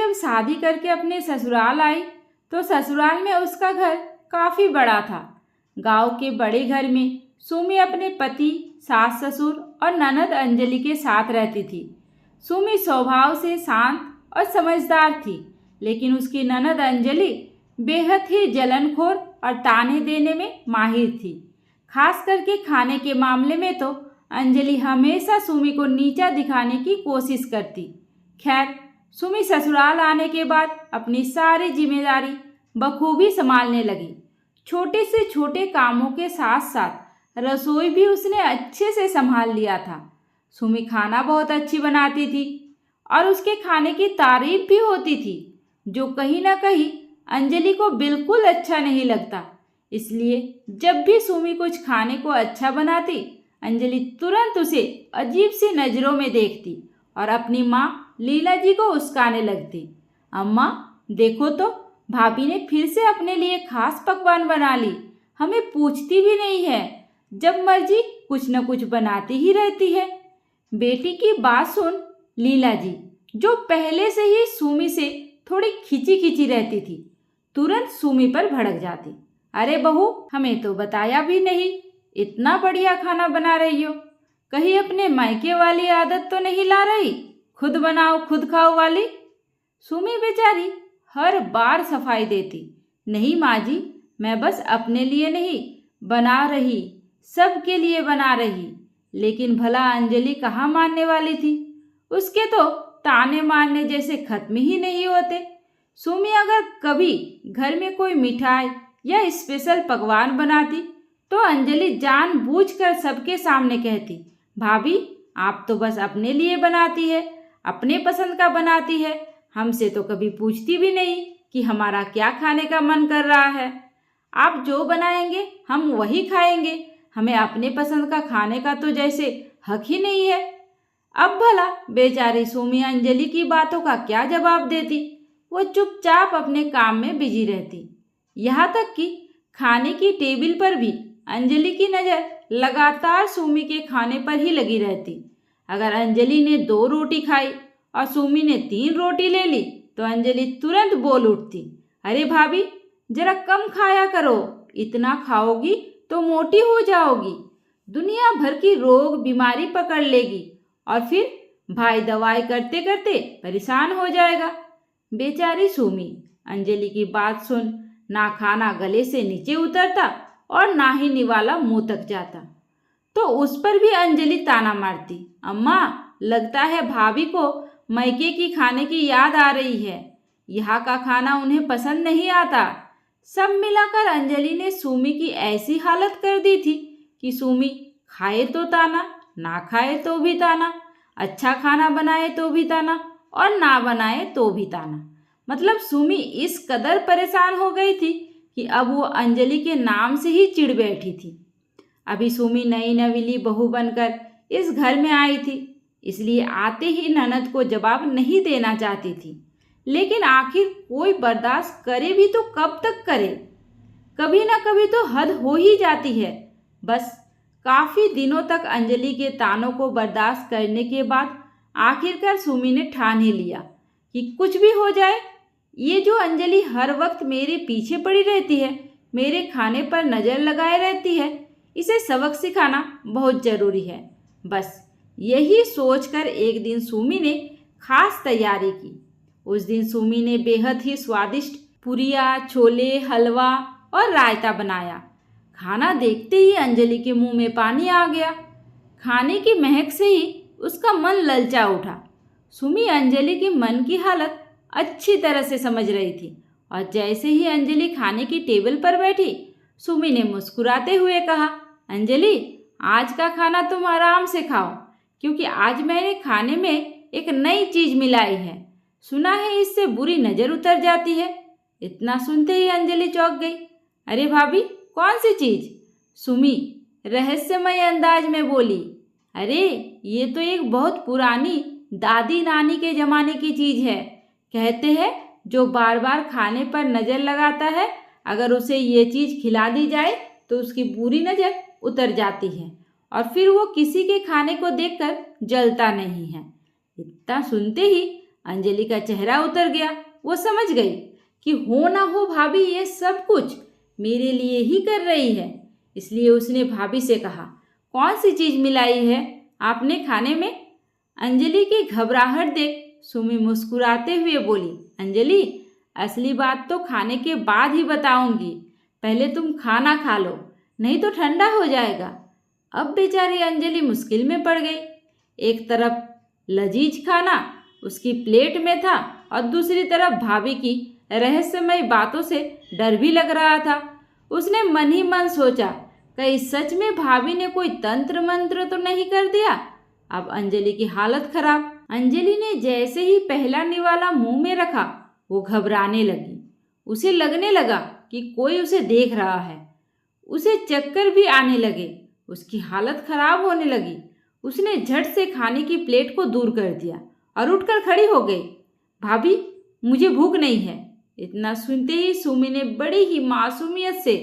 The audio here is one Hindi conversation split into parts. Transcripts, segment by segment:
जब शादी करके अपने ससुराल आई तो ससुराल में उसका घर काफ़ी बड़ा था। गांव के बड़े घर में सुमी अपने पति, सास ससुर और ननद अंजलि के साथ रहती थी। सुमी स्वभाव से शांत और समझदार थी, लेकिन उसकी ननद अंजलि बेहद ही जलनखोर और ताने देने में माहिर थी। खास करके खाने के मामले में तो अंजलि हमेशा सुमी को नीचा दिखाने की कोशिश करती। खैर, सुमी ससुराल आने के बाद अपनी सारी जिम्मेदारी बखूबी संभालने लगी। छोटे से छोटे कामों के साथ साथ रसोई भी उसने अच्छे से संभाल लिया था। सुमी खाना बहुत अच्छी बनाती थी और उसके खाने की तारीफ भी होती थी, जो कहीं ना कहीं अंजलि को बिल्कुल अच्छा नहीं लगता। इसलिए जब भी सुमी कुछ खाने को अच्छा बनाती, अंजलि तुरंत उसे अजीब सी नज़रों में देखती और अपनी माँ लीला जी को उस्काने लगती। अम्मा देखो तो, भाभी ने फिर से अपने लिए खास पकवान बना ली, हमें पूछती भी नहीं है, जब मर्जी कुछ न कुछ बनाती ही रहती है। बेटी की बात सुन लीला जी, जो पहले से ही सुमी से थोड़ी खिंची खिंची रहती थी, तुरंत सुमी पर भड़क जाती। अरे बहू, हमें तो बताया भी नहीं, इतना बढ़िया खाना बना रही हो, कहीं अपने मायके वाली आदत तो नहीं ला रही, खुद बनाओ खुद खाओ वाली। सुमी बेचारी हर बार सफाई देती, नहीं माँ जी, मैं बस अपने लिए नहीं बना रही, सबके लिए बना रही। लेकिन भला अंजलि कहाँ मानने वाली थी, उसके तो ताने मारने जैसे खत्म ही नहीं होते। सुमी अगर कभी घर में कोई मिठाई या स्पेशल पकवान बनाती तो अंजलि जानबूझकर सबके सामने कहती, भाभी आप तो बस अपने लिए बनाती है, अपने पसंद का बनाती है, हमसे तो कभी पूछती भी नहीं कि हमारा क्या खाने का मन कर रहा है। आप जो बनाएंगे हम वही खाएंगे, हमें अपने पसंद का खाने का तो जैसे हक ही नहीं है। अब भला बेचारी सुमी अंजलि की बातों का क्या जवाब देती। वो चुपचाप अपने काम में बिजी रहती। यहाँ तक कि खाने की टेबल पर भी अंजलि की नज़र लगातार सुमी के खाने पर ही लगी रहती। अगर अंजलि ने 2 रोटी खाई और सुमी ने 3 रोटी ले ली तो अंजलि तुरंत बोल उठती, अरे भाभी जरा कम खाया करो, इतना खाओगी तो मोटी हो जाओगी, दुनिया भर की रोग बीमारी पकड़ लेगी और फिर भाई दवाई करते करते परेशान हो जाएगा। बेचारी सुमी अंजलि की बात सुन ना खाना गले से नीचे उतरता और ना ही निवाला मुंह तक जाता, तो उस पर भी अंजलि ताना मारती, अम्मा लगता है भाभी को मायके की खाने की याद आ रही है, यहाँ का खाना उन्हें पसंद नहीं आता। सब मिलाकर अंजलि ने सुमी की ऐसी हालत कर दी थी कि सुमी खाए तो ताना, ना खाए तो भी ताना, अच्छा खाना बनाए तो भी ताना और ना बनाए तो भी ताना। मतलब सुमी इस कदर परेशान हो गई थी कि अब वो अंजलि के नाम से ही चिढ़ बैठी थी। अभी सुमी नई नवीली बहू बनकर इस घर में आई थी, इसलिए आते ही ननद को जवाब नहीं देना चाहती थी। लेकिन आखिर कोई बर्दाश्त करे भी तो कब तक करे, कभी ना कभी तो हद हो ही जाती है। बस काफ़ी दिनों तक अंजलि के तानों को बर्दाश्त करने के बाद आखिरकार सुमी ने ठान ही लिया कि कुछ भी हो जाए, ये जो अंजलि हर वक्त मेरे पीछे पड़ी रहती है, मेरे खाने पर नज़र लगाए रहती है, इसे सबक सिखाना बहुत ज़रूरी है। बस यही सोचकर एक दिन सुमी ने खास तैयारी की। उस दिन सुमी ने बेहद ही स्वादिष्ट पुरिया, छोले, हलवा और रायता बनाया। खाना देखते ही अंजलि के मुंह में पानी आ गया। खाने की महक से ही उसका मन ललचा उठा। सुमी अंजलि के मन की हालत अच्छी तरह से समझ रही थी और जैसे ही अंजलि खाने की टेबल पर बैठी, सुमी ने मुस्कुराते हुए कहा, अंजलि आज का खाना तुम आराम से खाओ, क्योंकि आज मैंने खाने में एक नई चीज़ मिलाई है, सुना है इससे बुरी नज़र उतर जाती है। इतना सुनते ही अंजलि चौंक गई। अरे भाभी कौन सी चीज़? सुमी रहस्यमय अंदाज में बोली। अरे ये तो एक बहुत पुरानी दादी नानी के ज़माने की चीज़ है। कहते हैं जो बार बार खाने पर नज़र लगाता है, अगर उसे ये चीज़ खिला दी जाए तो उसकी बुरी नज़र उतर जाती है और फिर वो किसी के खाने को देखकर जलता नहीं है। इतना सुनते ही अंजलि का चेहरा उतर गया। वो समझ गई कि हो ना हो भाभी ये सब कुछ मेरे लिए ही कर रही है। इसलिए उसने भाभी से कहा, कौन सी चीज़ मिलाई है आपने खाने में? अंजलि की घबराहट देख सुमी मुस्कुराते हुए बोली, अंजलि असली बात तो खाने के बाद ही बताऊंगी, पहले तुम खाना खा लो, नहीं तो ठंडा हो जाएगा। अब बेचारी अंजलि मुश्किल में पड़ गई। एक तरफ लजीज खाना उसकी प्लेट में था और दूसरी तरफ भाभी की रहस्यमय बातों से डर भी लग रहा था। उसने मन ही मन सोचा, कहीं सच में भाभी ने कोई तंत्र मंत्र तो नहीं कर दिया। अब अंजलि की हालत खराब। अंजलि ने जैसे ही पहला निवाला मुंह में रखा वो घबराने लगी। उसे लगने लगा कि कोई उसे देख रहा है। उसे चक्कर भी आने लगे। उसकी हालत खराब होने लगी। उसने झट से खाने की प्लेट को दूर कर दिया और उठकर खड़ी हो गई। भाभी मुझे भूख नहीं है। इतना सुनते ही सुमी ने बड़ी ही मासूमियत से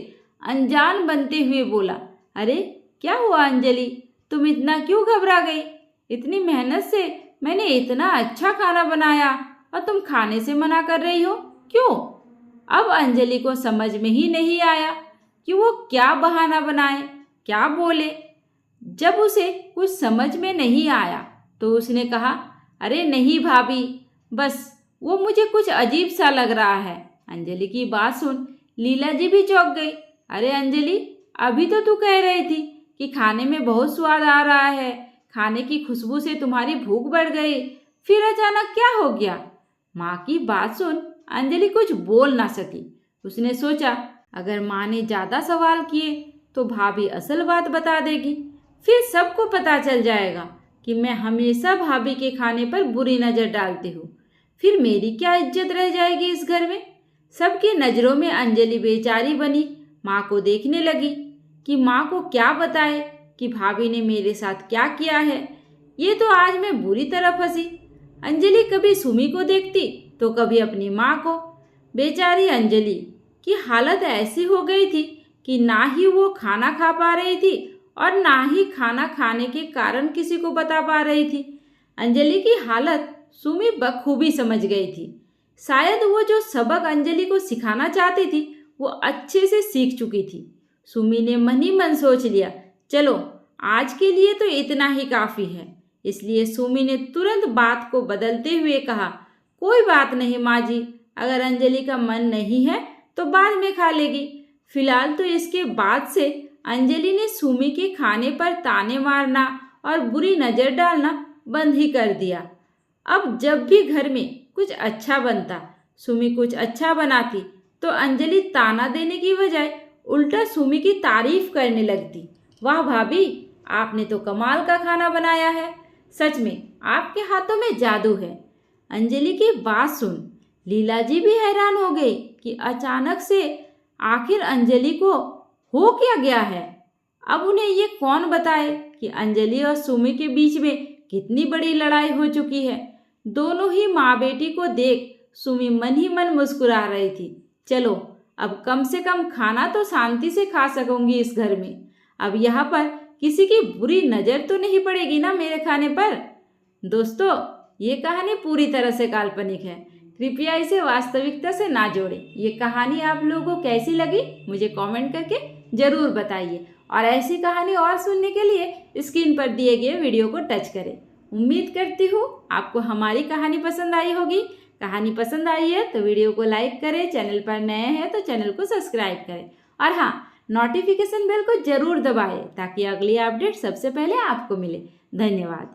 अनजान बनते हुए बोला, अरे क्या हुआ अंजलि, तुम इतना क्यों घबरा गई? इतनी मेहनत से मैंने इतना अच्छा खाना बनाया और तुम खाने से मना कर रही हो, क्यों? अब अंजलि को समझ में ही नहीं आया कि वो क्या बहाना बनाए, क्या बोले। जब उसे कुछ समझ में नहीं आया तो उसने कहा, अरे नहीं भाभी, बस वो मुझे कुछ अजीब सा लग रहा है। अंजलि की बात सुन लीला जी भी चौंक गई। अरे अंजलि, अभी तो तू कह रही थी कि खाने में बहुत स्वाद आ रहा है, खाने की खुशबू से तुम्हारी भूख बढ़ गई, फिर अचानक क्या हो गया? माँ की बात सुन अंजलि कुछ बोल ना सकी। उसने सोचा, अगर माँ ने ज़्यादा सवाल किए तो भाभी असल बात बता देगी, फिर सबको पता चल जाएगा कि मैं हमेशा भाभी के खाने पर बुरी नज़र डालती हूँ। फिर मेरी क्या इज्जत रह जाएगी इस घर में? सबकी नज़रों में अंजलि बेचारी बनी माँ को देखने लगी कि माँ को क्या बताए कि भाभी ने मेरे साथ क्या किया है। ये तो आज मैं बुरी तरह फंसी। अंजलि कभी सुमी को देखती तो कभी अपनी माँ को। बेचारी अंजलि की हालत ऐसी हो गई थी कि ना ही वो खाना खा पा रही थी और ना ही खाना खाने के कारण किसी को बता पा रही थी। अंजलि की हालत सुमी बखूबी समझ गई थी। शायद वो जो सबक अंजलि को सिखाना चाहती थी वो अच्छे से सीख चुकी थी। सुमी ने मन ही मन सोच लिया, चलो आज के लिए तो इतना ही काफ़ी है। इसलिए सुमी ने तुरंत बात को बदलते हुए कहा, कोई बात नहीं माँ जी, अगर अंजलि का मन नहीं है तो बाद में खा लेगी। फिलहाल तो इसके बाद से अंजलि ने सुमी के खाने पर ताने मारना और बुरी नज़र डालना बंद ही कर दिया। अब जब भी घर में कुछ अच्छा बनता, सुमी कुछ अच्छा बनाती तो अंजलि ताना देने की बजाय उल्टा सुमी की तारीफ करने लगती। वाह भाभी, आपने तो कमाल का खाना बनाया है, सच में आपके हाथों में जादू है। अंजलि की बात सुन लीला जी भी हैरान हो गई कि अचानक से आखिर अंजलि को हो क्या गया है। अब उन्हें ये कौन बताए कि अंजलि और सुमी के बीच में कितनी बड़ी लड़ाई हो चुकी है। दोनों ही माँ बेटी को देख सुमी मन ही मन मुस्कुरा रही थी। चलो अब कम से कम खाना तो शांति से खा सकूंगी इस घर में। अब यहाँ पर किसी की बुरी नज़र तो नहीं पड़ेगी ना मेरे खाने पर। दोस्तों, ये कहानी पूरी तरह से काल्पनिक है, कृपया इसे वास्तविकता से ना जोड़ें। ये कहानी आप लोगों को कैसी लगी मुझे कमेंट करके ज़रूर बताइए और ऐसी कहानी और सुनने के लिए स्क्रीन पर दिए गए वीडियो को टच करें। उम्मीद करती हूँ आपको हमारी कहानी पसंद आई होगी। कहानी पसंद आई है तो वीडियो को लाइक करें, चैनल पर नए हैं तो चैनल को सब्सक्राइब करें और हाँ, नोटिफिकेशन बेल को ज़रूर दबाएं ताकि अगली अपडेट सबसे पहले आपको मिले। धन्यवाद।